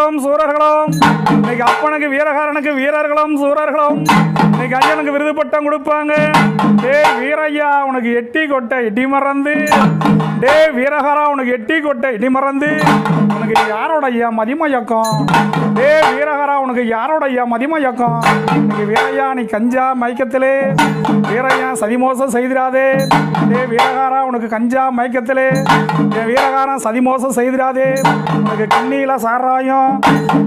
வீரர்களும் சூரர்களும் இன்னைக்கு அப்பனுக்கு வீரகாரனுக்கு வீரர்களும் சூரர்களும் இன்னைக்கு ஐயனுக்கு விருது பட்டம் கொடுப்பாங்க. டே வீரையா உனக்கு எட்டி கொட்டை இடி மறந்து, டே வீரகாரா உனக்கு எட்டி கொட்டை இடி மறந்து, உனக்கு யாரோட ஐயா மதிமயக்கம், டே வீரகாரா உனக்கு யாரோட ஐயா மதிமயக்கம். இன்னைக்கு வீரையா நீ கஞ்சா மயக்கத்திலே வீரையா சதிமோசம் செய்திடாதே, டே வீரகாரா உனக்கு கஞ்சா மயக்கத்திலே என் வீரகாரன் சதிமோசம் செய்திடாதே. உனக்கு கிண்ணியில சாராயம்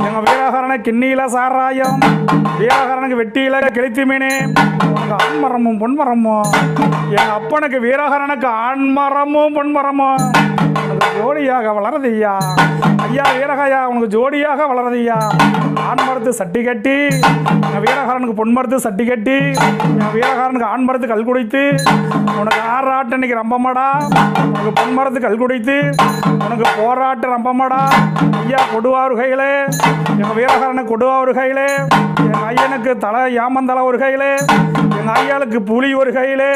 எங்க வீரகாரனை கிண்ணியில சாராயம், வீரகாரனுக்கு வெட்டியில கிழித்து மீனே உனக்கு ஆண்மரமும் பொன்மரமும், என் அப்பனுக்கு வீரகாரனுக்கு ஆண்மரமும் பொன்மரமும் உனக்கு ஜோடியாக வளருதையா ஐயா வீரகையா உனக்கு ஜோடியாக வளருதையா. ஆண்மரத்து சட்டி கட்டி என் வீரகாரனுக்கு பொன்மரத்து சட்டி கட்டி என் வீரகாரனுக்கு ஆண்மரத்து கல் குடித்து உனக்கு ஆறாட்டு இன்னைக்கு ரம்பமாடா, உனக்கு பொன்மரத்து கல் குடித்து உனக்கு போராட்ட ரம்பமாடா. ஐயா கொடுவார் கையிலே எங்க வீரகாரனுக்கு கொடுவார் கையிலே, எங்க ஐயனுக்கு தலை யாமந்தலை ஒரு கையிலே, எங்க ஐயாளுக்கு புலி ஒரு கையிலே,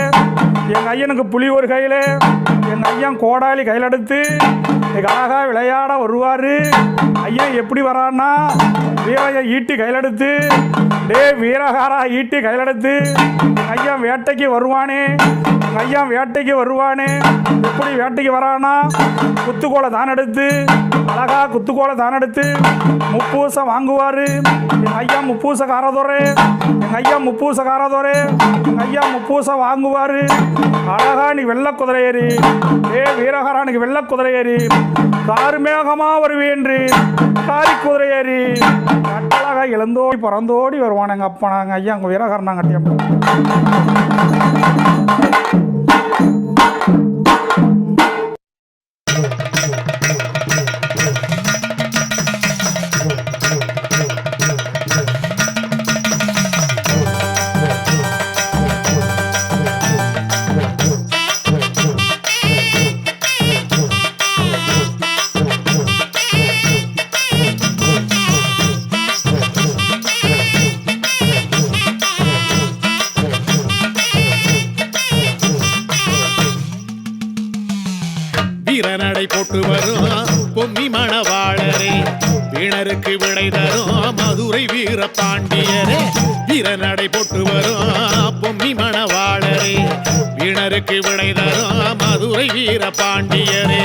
எங்க ஐயனுக்கு புலி ஒரு கையிலே, எங்க ஐயன் கோடாலி கையில் எடுத்து இன்னைக்கு அழகா விளையாட வருவாரு. ஐயன் எப்படி வரான்னா வீரைய ஈட்டி கையில் எடுத்து, டே வீரகாரா ஈட்டி கையில் எடுத்து ஐயன் வேட்டைக்கு வருவானே, ஐயன் வேட்டைக்கு வருவானே. எப்படி வேட்டைக்கு வரானா குத்துக்கோலை தான் எடுத்து அழகா குத்துக்கோலை தான் எடுத்து முப்பூசை வாங்குவாரு. எங்க ஐயா முப்பூசை காரதோரே, எங்க ஐயா முப்பூசை காரதோரே, எங்க ஐயா முப்பூசை வாங்குவாரு. அழகா நீ வெள்ளை குதிரை ஏறி, ஏ வீரகாரானுக்கு வெள்ளை குதிரை ஏறி கார்மேகமா வருவேன்று காரி குதிரை ஏறி கட்டழகா இழந்தோடி பறந்தோடி வருவான் எங்க அப்பா நாங்க ஐயா அங்க வீரகாரனாங்க கட்டியம். வீரநடை போட்டு வரும் பொம்மி மணவாளரே, வீணருக்கு விடை தரும் மதுரை வீர பாண்டியரே. வீரநடை போட்டு வரும் பொம்மி மணவாளரே, வீணருக்கு விடை தரும் மதுரை வீர பாண்டியரே.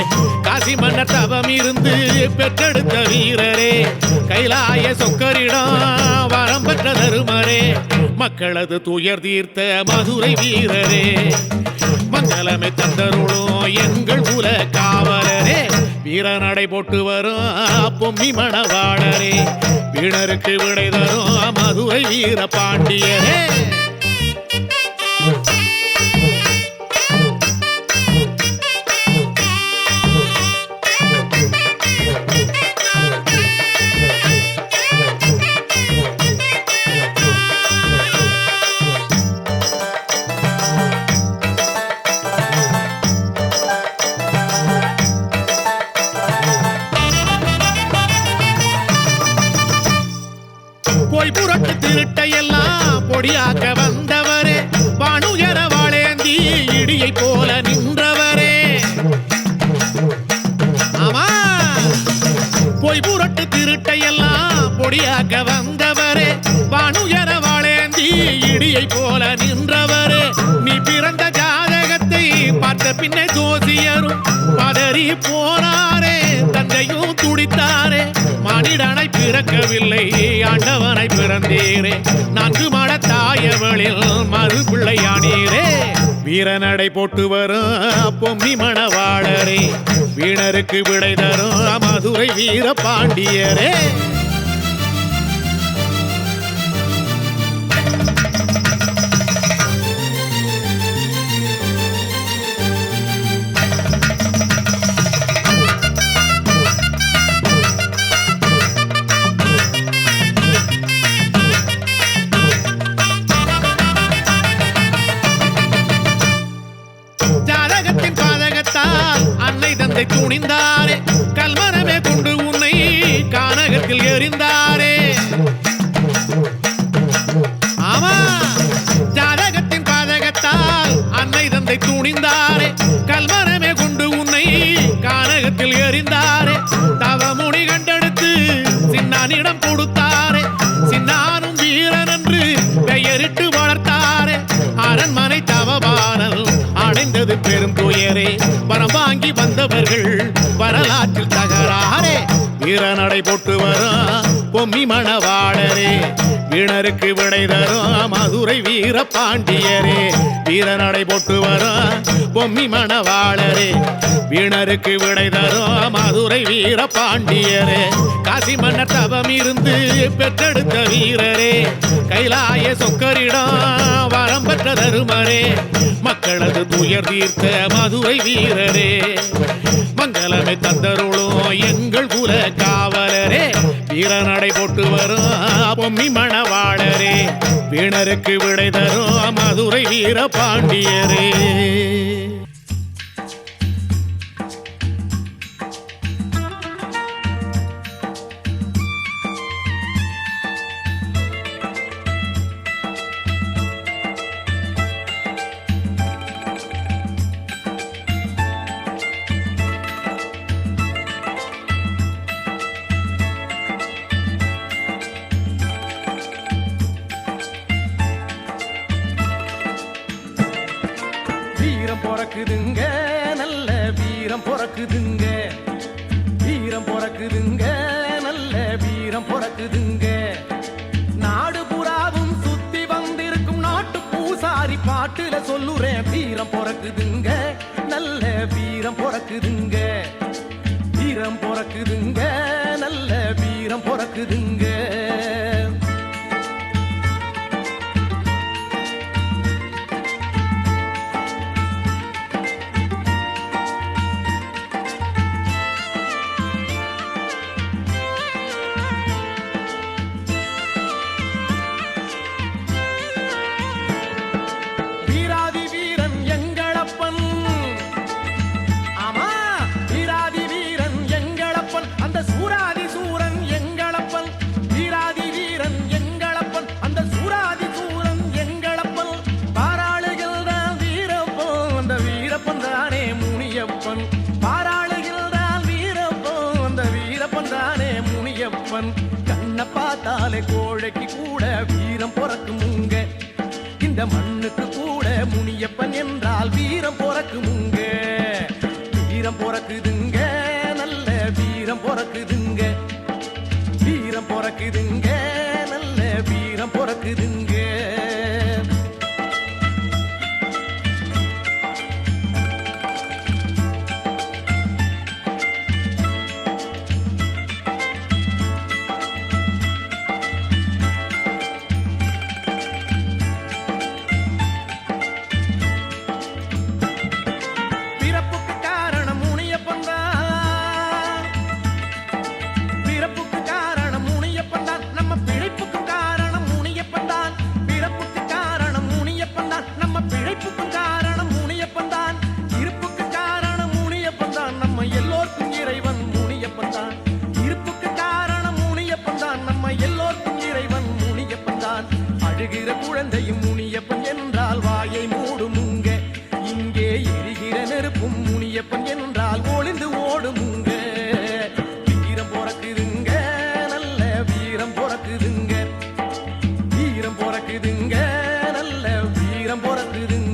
காசி மன்னர் தவம் இருந்து பெற்றெடுத்த வீரரே, கைலாய சொக்கரிடம் வரம் பெற்ற தருமரே, மக்களது துயர் தீர்த்த மதுரை வீரரே. மங்களமே தந்தருளும் எங்கள் குல காவலரே, வீரநடை போட்டு வரும் பொம்மி மணவாளரே, வீணருக்கு விடை தரும் மதுரை வீர பாண்டியரே. போய் புரட்டு திருட்டையெல்லாம் பொடியாக்க வந்தவரே, வானுயர வாழேந்தி இடியை போல நின்றவரே. ஆமா போய் புரட்டு திருட்டையெல்லாம் பொடியாக்க வந்தவரே, வானுயர வாழேந்தி இடியை போல நின்றவரே. நீ பிறந்த ஜாதகத்தை பார்த்த பின்ன ஜோசியரும் பதறி போனாரே, தந்தையும் துடித்தாரே. மனிதனை பிறக்கவில்லை ஆண்டவனை பிறந்தீரே, 4 மட தாயவளில் மறு பிள்ளையானீரே. வீரநடை போட்டு வரும் பொம்மி மணவாளரே, வீணருக்கு விடை தரும் மதுரை வீர பாண்டியரே. துணிந்தாரே, கல்மரமே கொண்டு உன்னை கானகத்தில் எறிந்தாரே. ஆமா ஜாதகத்தின் பாதகத்தால் அன்னை தந்தை துணிந்தாரே, கல்மரமே கொண்டு உன்னை கானகத்தில் எறிந்தாரே. தவமுடி கண்டெடுத்து சின்ன அடைந்தது பெரும் துயரே. வரம் வாங்கி வந்தவர்கள் வரலாற்றில் தகராறே. வீரநடை போட்டு வரும் பொம்மி மணவாளரே. வீணருக்கு விடை தரும் மதுரை வீர பாண்டியரே. வீரநடை போட்டு வரும் பொம்மி மணவாளரே. வீணருக்கு விடை தரும் மதுரை வீர பாண்டியரே. காசி மன்னர் தவம் இருந்து பெற்றெடுத்த வீரரே. கைலாய சொக்கரிடம் வரம் பெற்ற தருமரே. மக்களது துயர் தீர்த்த மதுரை வீரரே. மங்களமை தந்தருளும் எங்கள் குல காவலரே. வீரநடை போட்டு வரும் பொம்மி மணவாளரே. வீணருக்கு விடை தரும் மதுரை வீர பாண்டியரே. வீரம் பொறக்குதுங்க, நல்ல வீரம் பொறக்குதுங்க. வீரம் பொறக்குதுங்க, நல்ல வீரம் பொறக்குதுங்க. நாடு புறாவும் சுத்தி வந்திருக்கும் நாட்டு பூசாரி பாட்டுல சொல்லுறேன். வீரம் பொறக்குதுங்க, நல்ல வீரம் பொறக்குதுங்க. வீரம் பொறக்குதுங்க, நல்ல வீரம் பொறக்குதுங்க. கண்ண பார்த்தாலே கோழைக்கு கூட வீரம் பொறக்குமுங்க. இந்த மண்ணுக்கு கூட முனியப்பன் என்றால் வீரம் பொறக்குமுங்க. வீரம் பொறக்குதுங்க, நல்ல வீரம் பொறக்குதுங்க. வீரம் பொறக்குதுங்க, நல்ல வீரம் பொறக்குதுங்க. குழந்தையும் முனியப்பன் என்றால் வாயை மூடுமுங்க. இங்கே எரிகிற நெருப்பும் முனியப்பன் என்றால் ஒளிந்து ஓடுமுங்க. வீரம் பொறக்குதுங்க, நல்ல வீரம் பொறக்குதுங்க. வீரம் பொறக்குதுங்க, நல்ல வீரம் பொறக்குதுங்க.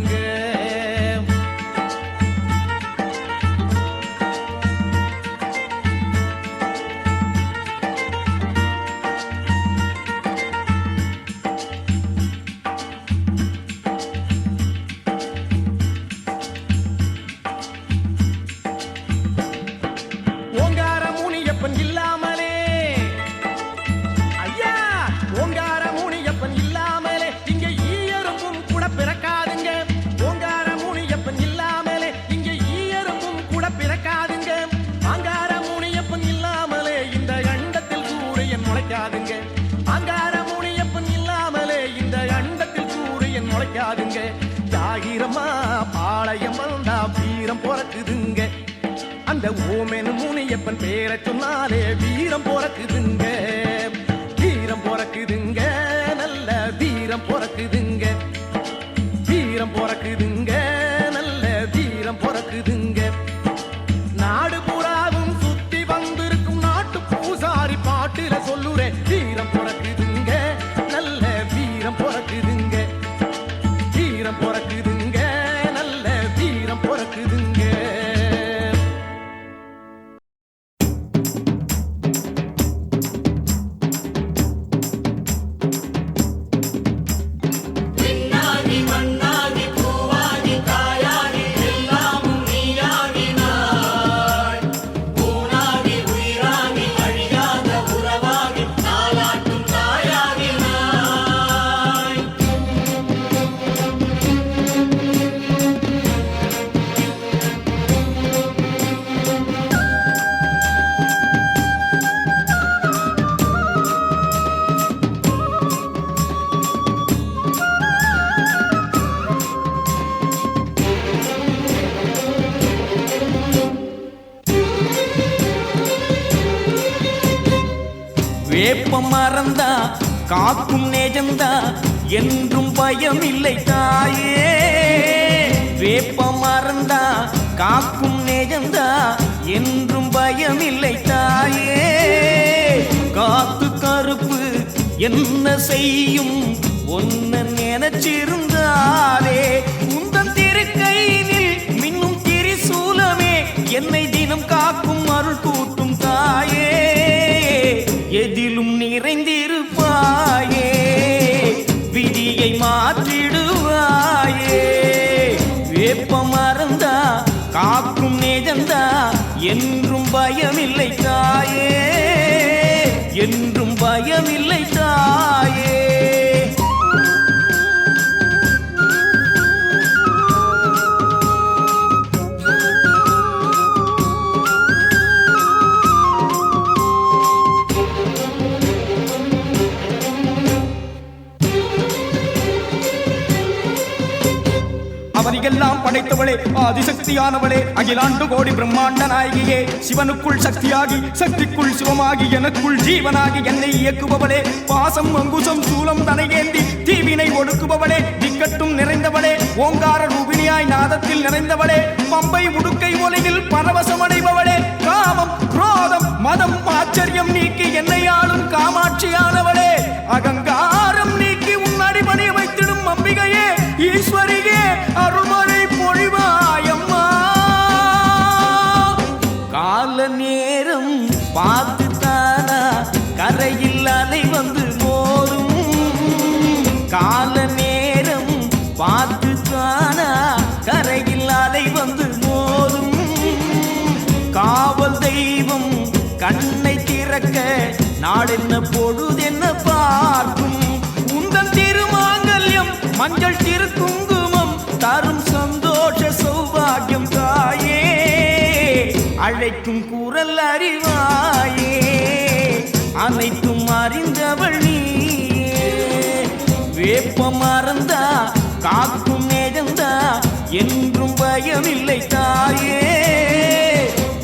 அங்கார முனியப்பன் இல்லாமலே இந்த அண்டத்தில் சூரியன் முளைக்காதுங்க. ஜாகிரமா பாளையம் வந்தா வீரம் பொறக்குதுங்க. அந்த ஓமென் முனியப்பன் பேரை சொன்னாலே வீரம் பொறக்குதுங்க. வீரம் பொறக்குதுங்க, நல்ல வீரம் பொறக்குதுங்க. வீரம் பொறக்குதுங்க, நல்ல வீரம் பொறக்குதுங்க. நாடு புறாவும் சுத்தி வந்திருக்கும் நாட்டு பூசாரி பாட்டுல சொல்லுறேன். வீரம் பொறக்குதுங்க, நல்ல வீரம் பொறக்குதுங்க. வீரம் பொறக்குதுங்க, நல்ல வீரம் வேப்பம் மறந்தா காக்கும் நேஜந்தா என்றும் பயம் இல்லை தாயே. வேப்பம் மறந்தா காக்கும் நேஜந்தா என்றும் பயம் இல்லை தாயே. காத்து கருப்பு என்ன செய்யும் ஒன்ன நினைச்சிருந்தாலே உந்தன் திருக்கையில் மின்னும் திரிசூலமே என்னை தினம் காக்கும் அருள் கூட்டும் தாயே. எதிலும் நிறைந்திருப்பாயே விதியை மாற்றிடுவாயே. வேப்பம் மறந்தா காக்கும் நேஜந்தா என்றும் பயமில்லை தாயே, என்றும் பயமில்லை தாயே. அவரையெல்லாம் படைத்தவளே ஆதிசக்தியானவளே அகிலாண்டு கோடி பிரம்மாண்ட நாயகியே. சிவனுக்குள் சக்தியாகி சக்திக்குள் சிவமாகி எனக்குள் ஜீவனாகி என்னை இயக்குபவளே. பாசம் அங்குசம் சூலம் தனையேந்தி தீவினை ஒடுக்குபவளே. திக்கட்டும் நிறைந்தவளே ஓங்கார ரூபிணியாய் நாதத்தில் நிறைந்தவளே. பம்பை முடுக்கை ஒலையில் பரவசமடைபவளே. காமம் குரோதம் மதம் ஆச்சரியம் நீக்கி என்னை ஆளும் காமாட்சியானவளே. அகங்காரம் நீக்கி உன் அடிபணி வைத்திடும் அம்பிகையே ஈஸ்வரியே அருள்மழை பொழிவாயம்மா. கால நேரம் பார்த்து தானா கரையில் அலை வந்து மோதும். கால நேரம் பார்த்து தானா கரையில் அலை வந்து மோதும். காவல் தெய்வம் கண்ணை திறக்க நாடென்ன பொழுதென்ன பார்க்கும். உந்தன் திருமாங்கல்யம் மஞ்சள் திருக்குங்குமம் தரும் சந்தோஷ சௌபாகியம் தாயே. அழைக்கும் குரல் அறிவாயே அனைத்தும் அறிந்தவள் நீயே. வேப்பம் மறந்தா காக்கும் நேஜந்தா என்றும் பயமில்லை தாயே.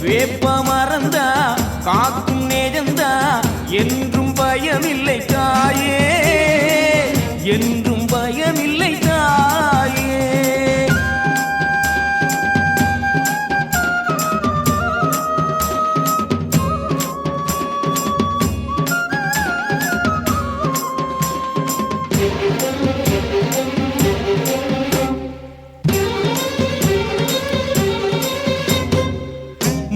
வேப்பம் மறந்தா காக்கும் நேஜந்தா என்றும் பயமில்லை தாயே, என்றும் பயமில்லை தாயே.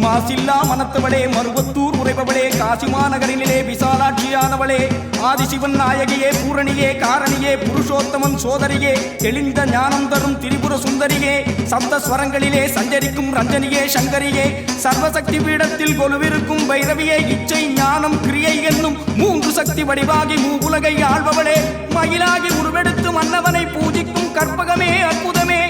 மாசில்லா மனத்தவளே மருவத்தூர் உரைபவளே. காசி மாநகரினிலே விசாலாட்சியானவளே. ஆதிசிவன் நாயகியே பூரணியே காரணியே புருஷோத்தமன் சோதரியே. தெளிந்த ஞானம் தரும் திரிபுர சுந்தரியே. சப்த ஸ்வரங்களிலே சஞ்சரிக்கும் ரஞ்சனியே சங்கரியே. சர்வசக்தி பீடத்தில் கொலுவிருக்கும் பைரவியே. இச்சை ஞானம் கிரியை என்னும் மூன்று சக்தி வடிவாகி மூவுலகை ஆள்பவளே. மயிலாகி உருவெடுத்து மன்னவனை பூஜிக்கும் கற்பகமே அற்புதமே.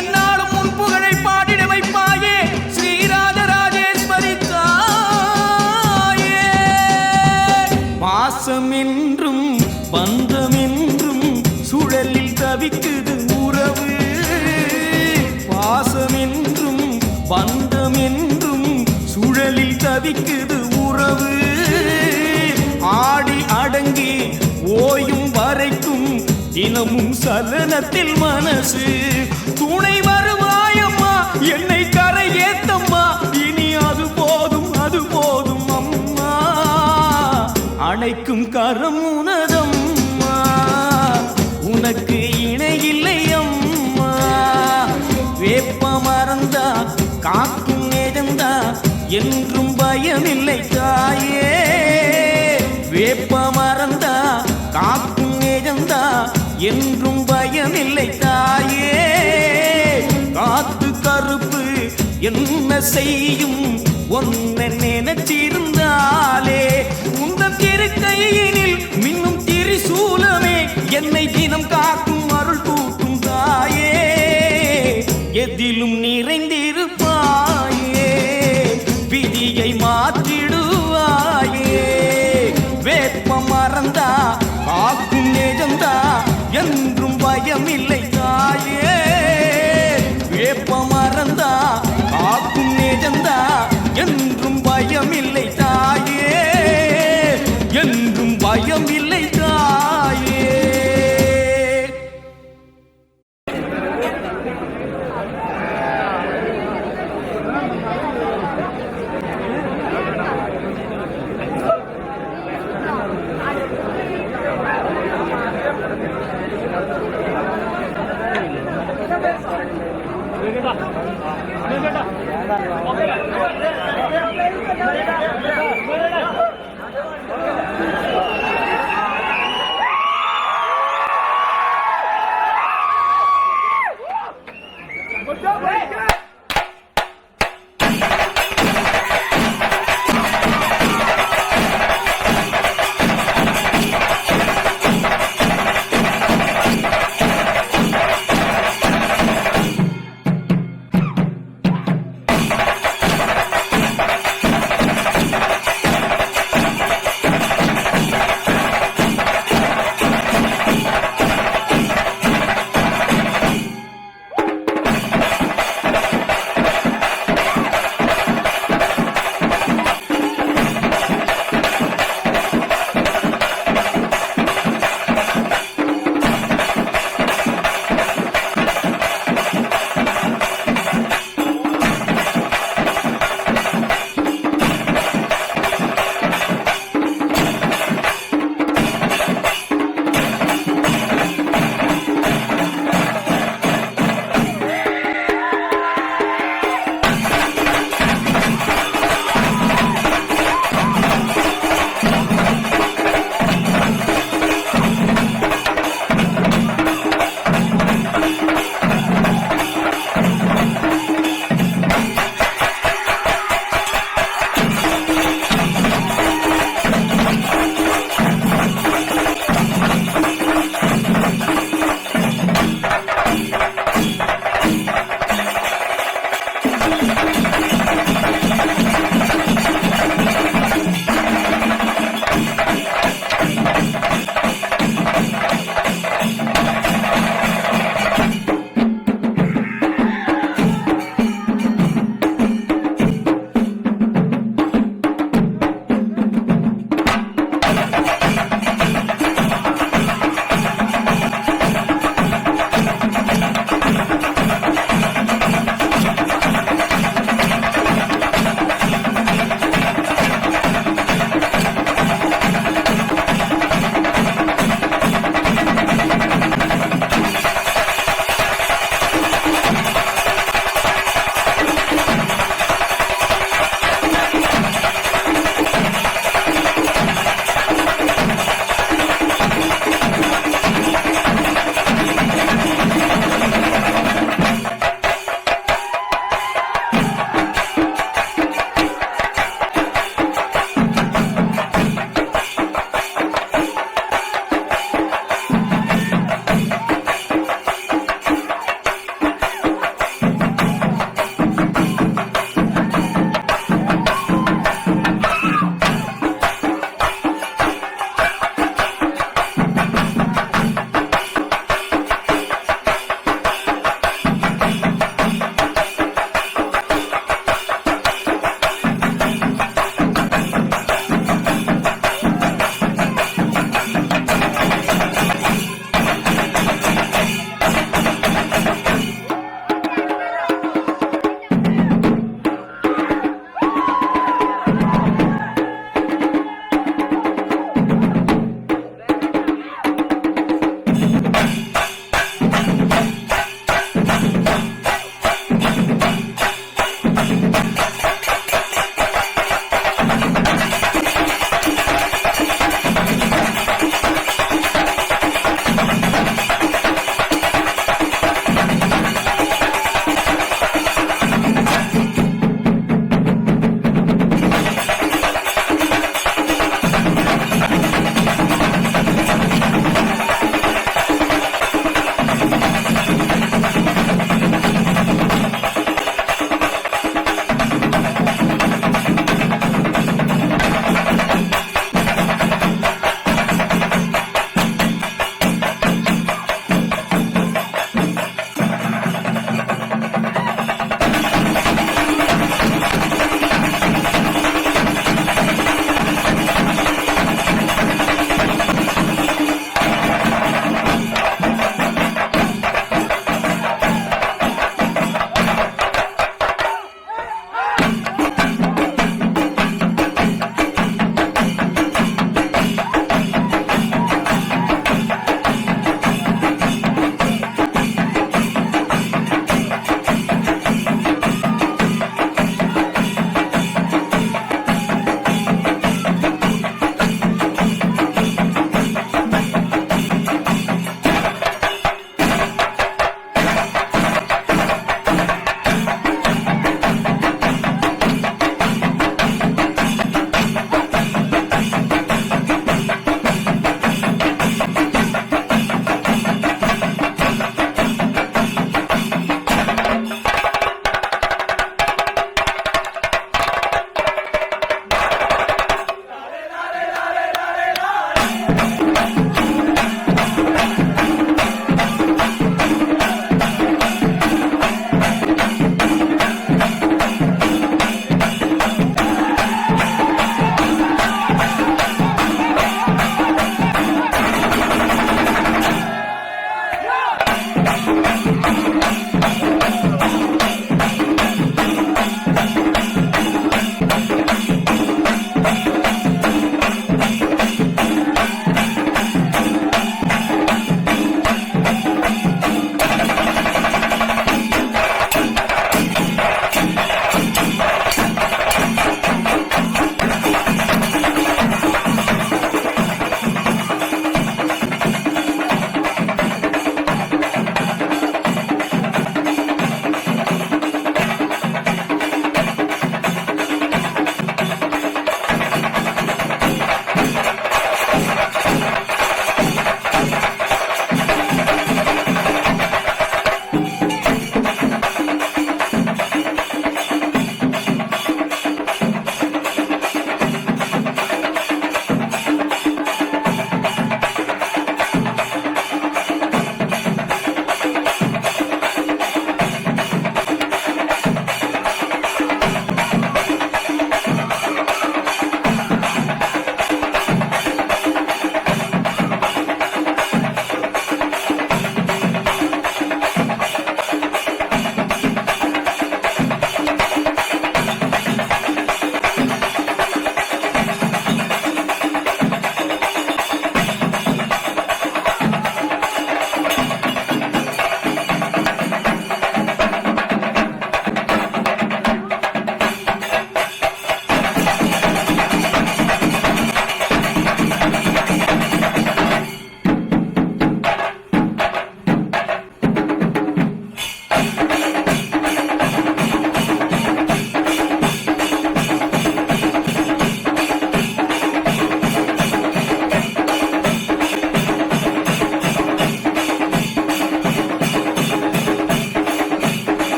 என்னாலும் உன் புகழை பாடிட வைப்பாயே ஸ்ரீராஜராஜேஸ்வரி தாயே. பாசமென்றும் பந்தமென்றும் சுழலில் தவிக்குது உறவு. பாசமென்றும் பந்தமென்றும் சுழலில் தவிக்குது உறவு. ஆடி அடங்கி ஓயும் வரைக்கும் தினமும் சலனத்தில் மனசு. துணை வருவாயம்மா என்னை கரை ஏத்தம்மா. இனி அது போதும் அது போதும் அம்மா. அணைக்கும் கரம் உனதம்மா உனக்கு இணையில்லை அம்மா. வேப்பம் மறந்தா காக்கும் நேஜந்தா என்றும் பயமில்லை தாயே. வேப்பம் மறந்தா காக்கும் நேஜந்தா என்றும் பயமில்லை தாயே. காத்து கருப்பு என்ன செய்யும் ஒன்ன நினைச்சிருந்தாலே உந்தன் திருக்கையினில் மின்னும் திரிசூலமே என்னை தினம் காக்கும் அருள் கூட்டும் தாயே. எதிலும் நிறைந்திருப்பாயே விதியை மாற்றிடுவாயே. வேப்பம் மறந்தா காக்கும் நேஜந்தா என்றும் பயமில்லை தாயே. வேப்பம் மறந்தா காக்கும் நேஜந்தா என்றும் பயமில்லை தாயே, என்றும்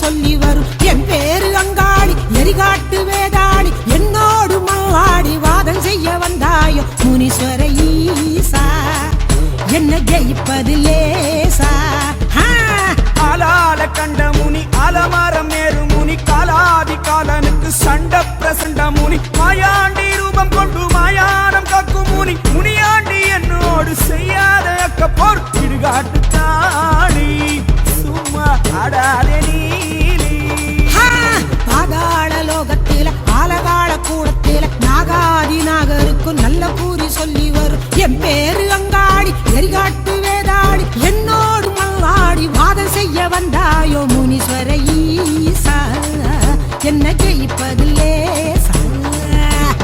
சொல்லி வரும் என் பேரு அங்காளி எரிகாட்டு வேதாளி என்னோடு மாவாடி வாதம் செய்ய வந்தாயோ முனீஸ்வர ஈசா என்ன ஜெயிப்பது லேசா ஆளால கண்ட முனி அலமரம் ஏறு முனி காலாதி காலனுக்கு சண்ட பிரசண்ட முனி மாயாண்டி ரூபம் கொண்டு மாயானம் காக்கும் முனி முனியாண்டி என்னோடு செய்யாத அக்கப்போர் இடுகாட்டு தாடி சும்மா அடாதே நீலி பாதாள லோகத்தில ஆலகால கூடத்தில நாகாதி நாகருக்கும் நல்ல கூறி சொல்லி வரும் என் பேரு அங்காடி எரிகாட்டு வேதாளி என்னோடு மல்லாடி வாதம் செய்ய வந்தாயோ முனீஸ்வர ஈசா என்ன ஜெயிப்பது லேசா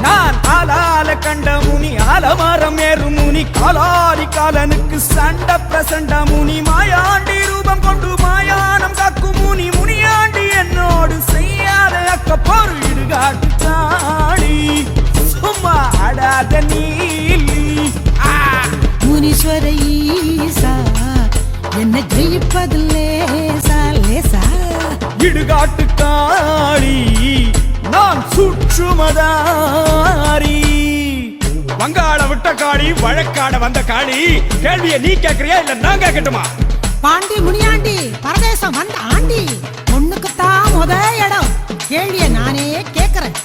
நான் ஆளால கண்ட முனி அலமரம் ஏறு முனி காலாதி காலனுக்கு சண்ட பிரசண்ட முனி மாயாண்டி ரூபம் கொண்டு மாயானம் காக்கும் முனி முனியாண்டி என்னோடு செய்யாத அக்கப்போர் இடுகாட்டு தாடி சும்மா அடாத நீலி முனீஸ்வர ஈசா என்ன ஜெயிப்பது லேசா லேசா இடுகாட்டு காளி நான் சுற்றுமதாரி வங்காள விட்ட காளி வழக்காட வந்த காளி கேள்வியை நீ கேக்குறியா இல்ல நான் கேட்கட்டுமா பாண்டி முனியாண்டி பரதேசம் வந்த ஆண்டி பொண்ணுக்குத்தான் முத இடம் கேள்விய நானே கேக்குறேன்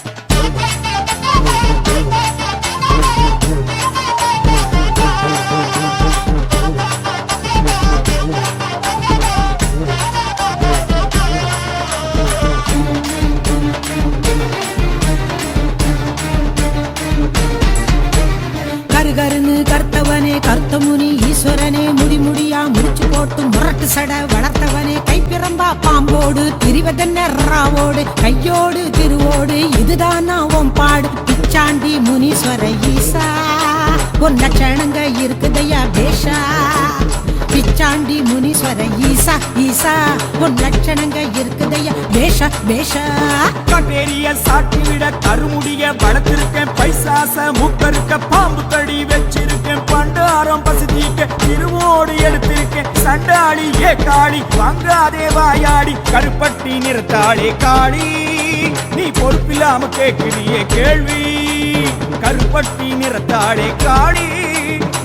கருகருன்னு கர்த்தவனே கர்த்தமுனி ஈஸ்வரனே முடியா முடிச்சு போட்டு முரட்டு சட வளர்த்தவனே கைப்பிரம்பா பாம்போடு திரிவதென்ன ராவோடு கையோடு திருவோடு இதுதான் நான் பாடு பிச்சாண்டி முனீஸ்வர ஈசா ஒரு லட்சணங்க இருக்குதையா பேஷா பிச்சாண்டி முனீஸ்வர ஈசா ஈசா ஒரு லட்சணங்க இருக்குதையா பேஷா பேஷா கட்டேரிய சாட்டி விட கருமுடிய வளர்த்திருக்கேன் பைசாச மூக்கருக்க பாம்பு தடி வச்சிருக்கேன் பண்டாரம் பசுதிக்க திருவோடு எடுத்திருக்கேன் சண்டாளி ஏ காளி வாங்காதே வாயாடி கருப்பட்டி நிறத்தாளே காளி நீ பொறுப்பில்லாம கேட்கிறியே கேள்வி கருப்பட்டி நிறத்தாளே காளி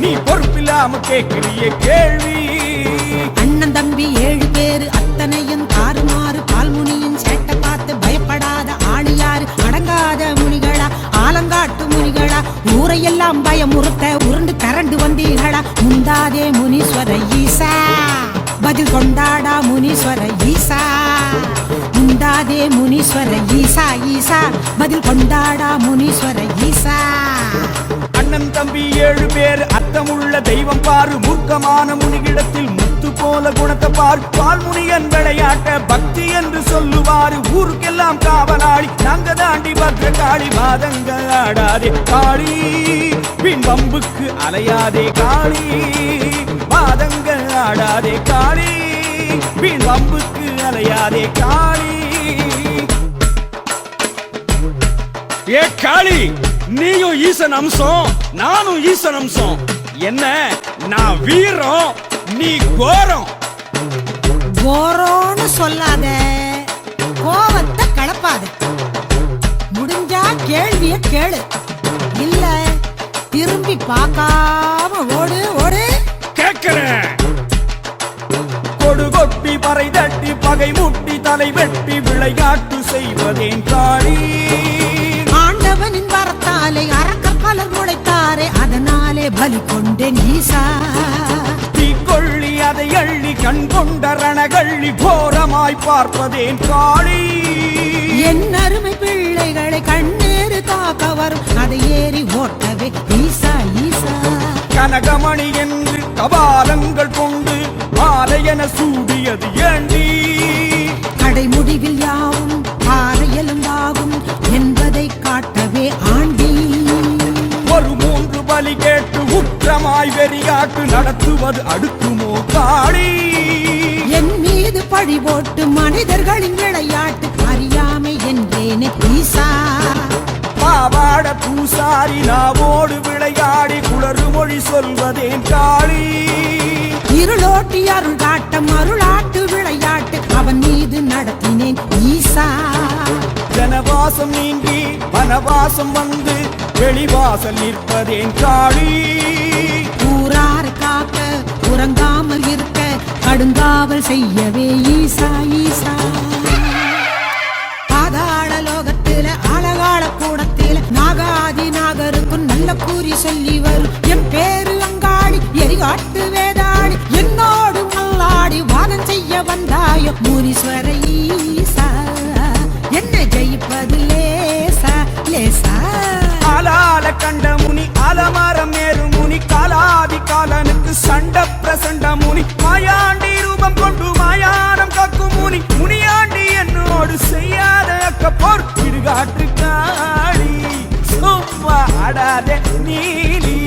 நீ பொறுப்பில்லாம கேட்கிறியே கேள்வி அண்ணன் தம்பி 7 பேரு அத்தனையும் தாறுமாறு பால்முனியின் சேட்டை பார்த்து பயப்படாத ஆளியாரு அடங்காத முனிகளா ஆலங்காட்டு முனிகளா ஊரையெல்லாம் பயமுறுத்த உருண்டு கரண்டு வந்தீர்களா முந்தாதே முனீஸ்வர ஈசா பதில் கொண்டாடா முனீஸ்வர ஈசா முந்தாதே முனீஸ்வர ஈசா ஈசா பதில் கொண்டாடா முனீஸ்வர ஈசா அண்ணன் தம்பி 7 பேர் அர்த்தமுள்ள தெய்வம் பாரு மூர்க்கமான முனிகிடத்தில் முத்து போல குணத்தை பார் பால்முனியன் விளையாட்ட பக்தி என்று சொல்லுவாரு ஊருக்கெல்லாம் காவலாளி நாங்க தாண்டி பத்ர காளி வாதங்க ஆடாதே காளி பின் வம்புக்கு அலையாதே காளி வாதங்க ஆடாதே காளி பின் வம்புக்கு அலையாதே காளி ஏ காளி நீயும் ஈசன் அம்சம் நானும் ஈசன் அம்சம் என்ன நான் வீரம் நீ கோரம் கோரோன்னு சொல்லாத கோவத்தை கலப்பாத முடிஞ்சா கேள்விய கேளு இல்ல திரும்பி பார்க்காம ஓடு ஓடு கேட்கிறேன் கொடு கொட்டி பறை தட்டி பகை முட்டி தலை வெட்டி விளையாட்டு செய்வதேன் காளி ஆண்டவனின் வரத்தாலே அரக்கர் பலர் முளைத்தாரே அதனாலே பலி கொண்டேன் ஈசா தீக்கொள்ளி அதை அள்ளி கண் கொண்ட ரணகள்ளி கோரமாய் பார்ப்பதேன் காளி என் அருமை பிள்ளைகளை கண்ணீரு காக்க வரும் அதை ஏறி ஓட்டவே ஈசா ஈசா கனகமணி என்று கபாலங்கள் கொண்டு மாலையென சூடியது ஏண்டி கடை முடிவில் யாவும் பாறையெலும்பாகும் என்பதை காட்டவே ஆண்டி ஒரு 3 பலி கேட்டு உற்றமாய் வெறியாட்டு நடத்துவது அடுக்குமோ காளி என் மீது பழி போட்டு மனிதர்களின் விளையாட்டு அறியாமை என்றேனே ஈசா பாவாட பூசாரி நாவோடு விளையாடி குளறு மொழி சொல்வதேன் காளி இருளோட்டி அருள் காட்டம் அருளாட்டு விளையாட்டு அவன் மீது செய்து நடத்தினேன் ஈசா. ஜனவாசம் நீங்கி வனவாசம் வந்து வெளிவாசல் நிற்பதேன் காளி. ஊரார் காக்க உறங்காமல் இருக்க கடுங்காவல் செய்யவே ஈசா ஈசா. பாதாள லோகத்தில அழகாள கூடத்தில நாகாதி நாகருக்கும் நல்ல கூறி சொல்லி வரும் என் பேரு அங்காடி எரிகாட்டு வேதாடி. என்னோடு மல்லாடி வாதம் செய்ய வந்தாயோ முனீஸ்வர ஈசா. என்ன ஜெயிப்பது லேசா லேசா. ஆளால கண்ட முனி ஆலமரம் மேறு முனி காலாதி காலனுக்கு சண்ட பிரசண்ட முனி மாயாண்டி ரூபம் கொண்டு மாயானம் காக்கும் முனி முனியாண்டி என்னோடு செய்யாத அக்க போர் இடுகாற்று காளி. சும்மா ஆடாத நீலி.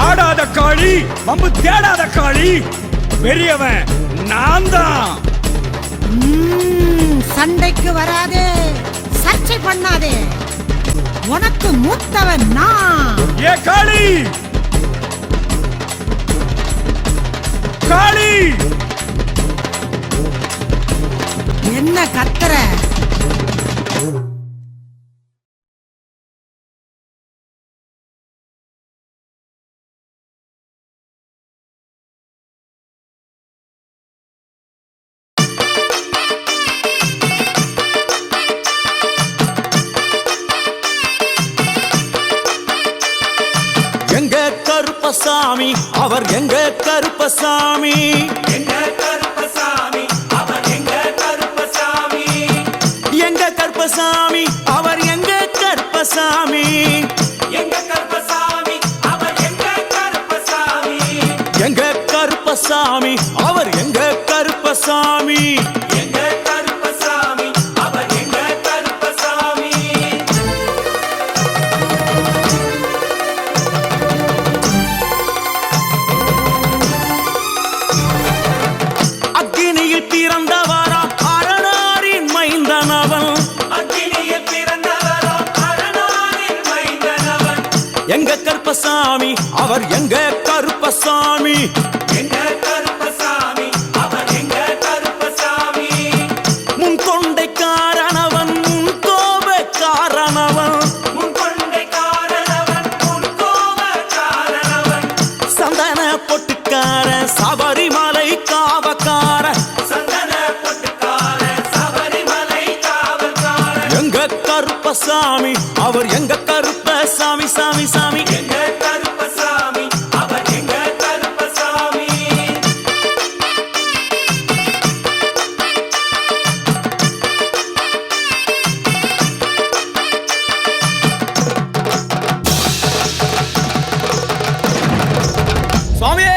ஆடாத காளி வம்பு தேடாத காளி பெரியவன் நான் தான். சண்டைக்கு வராதே சர்ச்சை பண்ணாதே உனக்கு மூத்தவன் நான். ஏ காளி காளி என்ன கத்துற? எங்க கருப்பசாமி அவர் எங்க கருப்பசாமி. எங்க கருப்பசாமி அவர் எங்க கருப்பசாமி. எங்க கருப்பசாமி அவர் எங்க கருப்பசாமி. எங்க கருப்பசாமி அவர் எங்க கருப்பசாமி. எங்க கருப்பசாமி அவர் எங்க கருப்பசாமி. எங்க கருப்பசாமி அவர் எங்க கருப்பசாமி. அக்கினியில் பிறந்தவரா அரணாரின் மைந்தனவன். அக்கினியில் பிறந்தவரோ அரணாரின் மைந்தனவன். எங்க கருப்பசாமி அவர் எங்க கருப்பசாமி. எங்க கருப்பசாமி அவர் எங்க கருப்பசாமி. முன் கொண்டை காரணவன் முன் கோப காரணவன். முன் கொண்டை காரணவன் முன் கோப காரணவன். சந்தன பொட்டுக்கார சபரிமலை காவக்கார. சந்தன பொட்டுக்கார சபரிமலை காவல்கார. எங்க கருப்பசாமி அவர் எங்க கருப்பசாமி சாமி சாமி. எங்க கருப்பசாமி அவர் எங்க கருப்பசாமி. சுவாமியே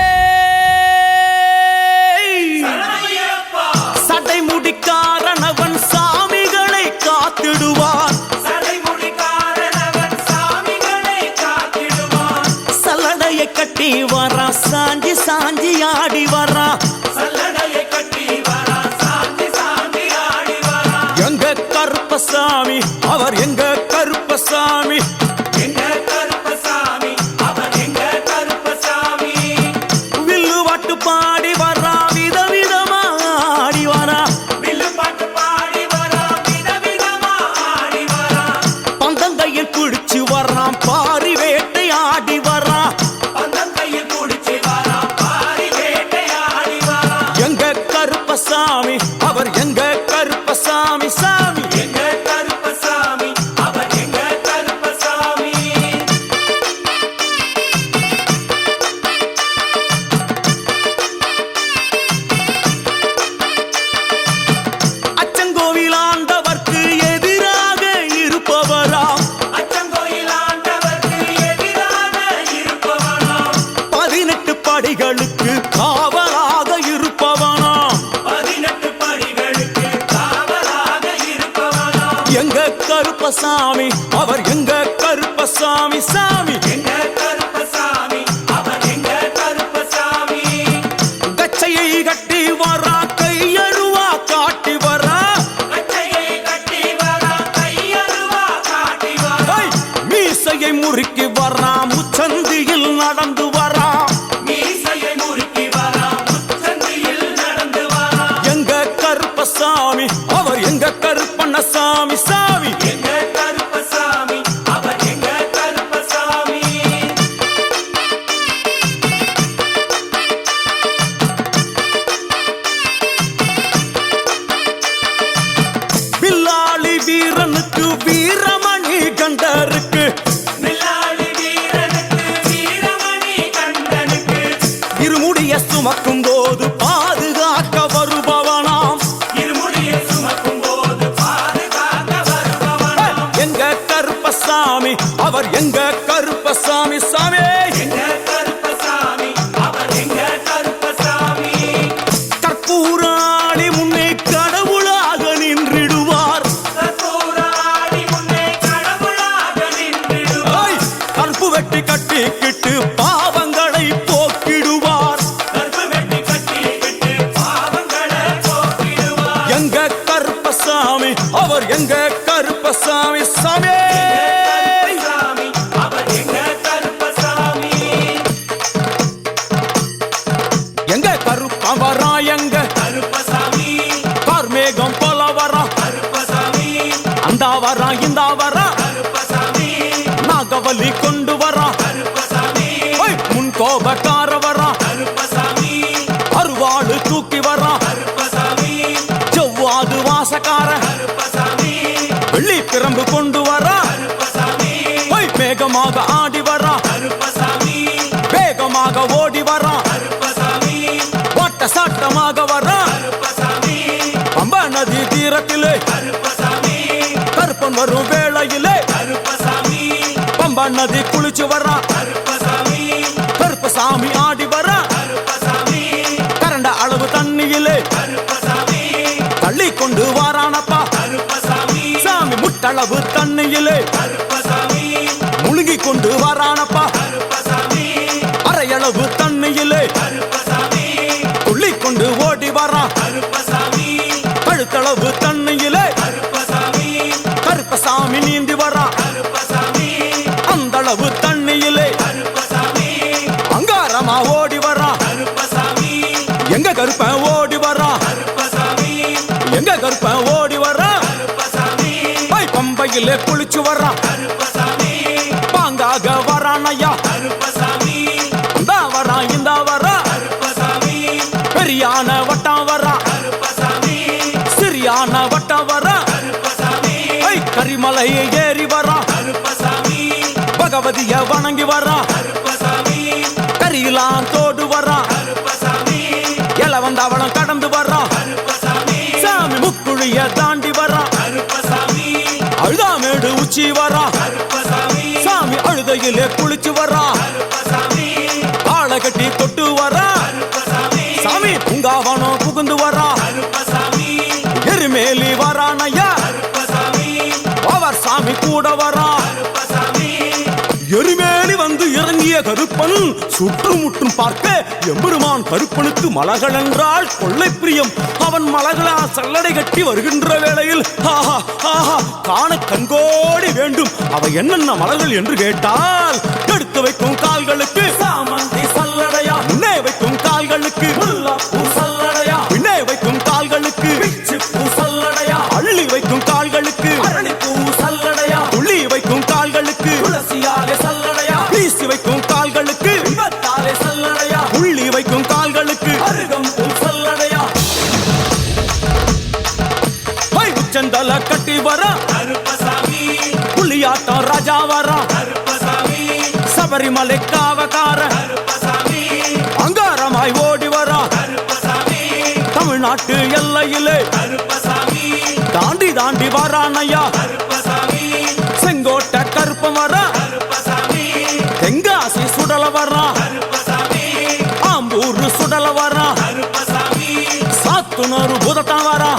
சரணமையப்பா. சடைமுடிக்காரனவன் சாமிகளை காத்திடுவான். சடைமுடிக்காரனவன் சாமிகளை காத்திடுவான். சல்லடையை கட்டி வரான் சாஞ்சி சாஞ்சி ஆடி வரான். சல்லடையை கட்டி வரா சாந்தி சாந்தி ஆடி வரா. எங்க கருப்பசாமி அவர் எங்க கருப்பசாமி. எங்க கருப்பசாமி அவர் எங்க கருப்பசாமி. வில்லுவாட்டு பாடி வரா விதவிதமா ஆடி வரா. வில்லு பாட்டு பாடி வரா விதவிதமா ஆடி வரா. பந்தங்கையில் குடிச்சு வர்றான் பாரி வேட்டை ஆடி வர்றான். பந்தம் கையில் குடிச்சு வரா பாரி வேட்டையாடி வரா. எங்க கருப்பசாமி அவர் எங்க கருப்பசாமி சாமி. எங்க கருப்பசாமி அவர் எங்க கருப்பசாமி. அச்சங்கோவில் ஆண்டவர்க்கு எதிராக இருப்பவரா. அச்சங்கோயில் ஆண்டவர்க்கு எதிராக இருப்பவனாம். 18 படிகளுக்கு காவலாக இருப்பவனா. 18 படிகளுக்கு காவலாக இருப்பவனாம். எங்க கருப்பசாமி அவர் எங்க கருப்பசாமி சாமி. எங்க கருப்பசாமி அவர் எங்க கருப்பசாமி. கச்சையை கட்டி வரா கையருவா காட்டி வரா. கச்சையை கட்டி வரா கையருவா காட்டி வரா. ஐ, மீசையை முறுக்கி வரா முச்சந்தியில் நடந்து வரா. மீசையை முறுக்கி வரா முச்சந்தியில் நடந்து வரா. எங்க கருப்பசாமி அவர் எங்க கருப்பண்ணசாமி சாமி எங்க கருப்பசாமி அவர் எங்க கருப்பசாமி வில்லாளி வீரனுக்கு வீரமணி கண்டருக்கு இருமுடிய சுமக்கும் போது பாதுகாக்க வருபவனாம் எங்க கருப்பசாமி அவர் எங்க கருப்பசாமி சாமி கற்பூராளி முன்னே கடவுளாக நின்றிடுவார் கற்பு வெட்டி கட்டிக்கிட்டு பாவங்களை போக்கிடுவார் எங்க கருப்பசாமி அவர் எங்க கருப்பசாமி சாமி எங்க கருப்பன் வரா எங்க கார்மேகம் போல வரா அந்த வரா இந்த வரா நாகவலி கொண்டு வரா முன் கோபக்கார வரா அருவாடு தூக்கி வரா செவ்வாது வாசக்கார வெள்ளி பிரம்பு கொண்டு வரா வேகமாக ஆடி வரா வேகமாக ஓடி வரா ஓட்ட சாட்டமாக வரா பம்பா நதி தீரத்திலே கருப்பன் வரும் வேளையிலே பம்பா நதி குளிச்சு வரா கருப்பசாமி ஆடி வரா கரண்ட அளவு தண்ணியிலே தள்ளி கொண்டு வாரானப்பா சாமி முட்டளவு தண்ணியிலே முழுங்கி கொண்டு வாரானப்பா அரையளவு தண்ணியிலே துள்ளி கொண்டு ஓடி வரா கழுத்தளவு தண்ணியிலே கருப்பசாமி நீந்தி வரா அந்தளவு தண்ணியிலே அங்காரமா ஓடி வரா எங்க கருப்பன் ஓடி வரா எங்க கருப்பன் ஓடி வரா பம்பையிலே குளிச்சு வரா பாங்காக வரானையா இந்த வரா இந்த வரா பெரியான வட்டம் வரா சிறியான வட்டம் வரா கரிமலையை ஏறி வரா பகவதிய வணங்கி வரா கரியெல்லாம் தோடு வரா எல வந்தவளம் கடந்து வரா சாமி முக்குழிய தாண்டி வரா அழுதாமேடு உச்சி வரா சாமி அழுதையிலே குளிச்சு வரா ஆளை கட்டி தொட்டு வரா சாமி பூங்காவனம் புகுந்து வரா எருமேலி வரானையா அவர் சாமி கூட வரா எருமேலி வந்து இறங்கிய கருப்பன் சுற்றுமுற்றும் பார்க்க எம்பெருமான் கருப்பனுக்கு மலகள் என்றால் கொள்ளை பிரியம் அவன் மலகளா சல்லடை கட்டி வருகின்ற வேளையில் ஆஹா ஆஹா காண கண்கோடி வேண்டும் அவை என்னென்ன மலர்கள் என்று கேட்டால் எடுத்து வைக்கும் கால்களுக்கு சாமந்தி சல்லடையா முன்னே வைக்கும் கால்களுக்கு முல்லாப்பூ சல்லடையா பின்னே வைக்கும் கால்களுக்கு பிச்சிப்பூ சல்லடையா அள்ளி வைக்கும் கால்களுக்கு அரளிப்பூ சல்லடையா துள்ளி வைக்கும் கால்களுக்கு துளசியாலே சல்லடையா வீசி வைக்கும் கால்களுக்கு விபத்தாலே சல்லடையா உள்ளி வைக்கும் கால்களுக்கு அருகம்பூ சல்லடையா உச்சந்தல கட்டி வரா புலியாட்டம் ராஜா வரா சபரிமலை காவக்கார அங்காரமாய் ஓடி வரா தமிழ்நாட்டு எல்லையிலே தாண்டி தாண்டி வரானையா செங்கோட்டை கருப்பம் வரா தெங்காசி சுடல வரா ஆம்பூர் சுடல வரா சாத்துனூர் புதத்தான் வரா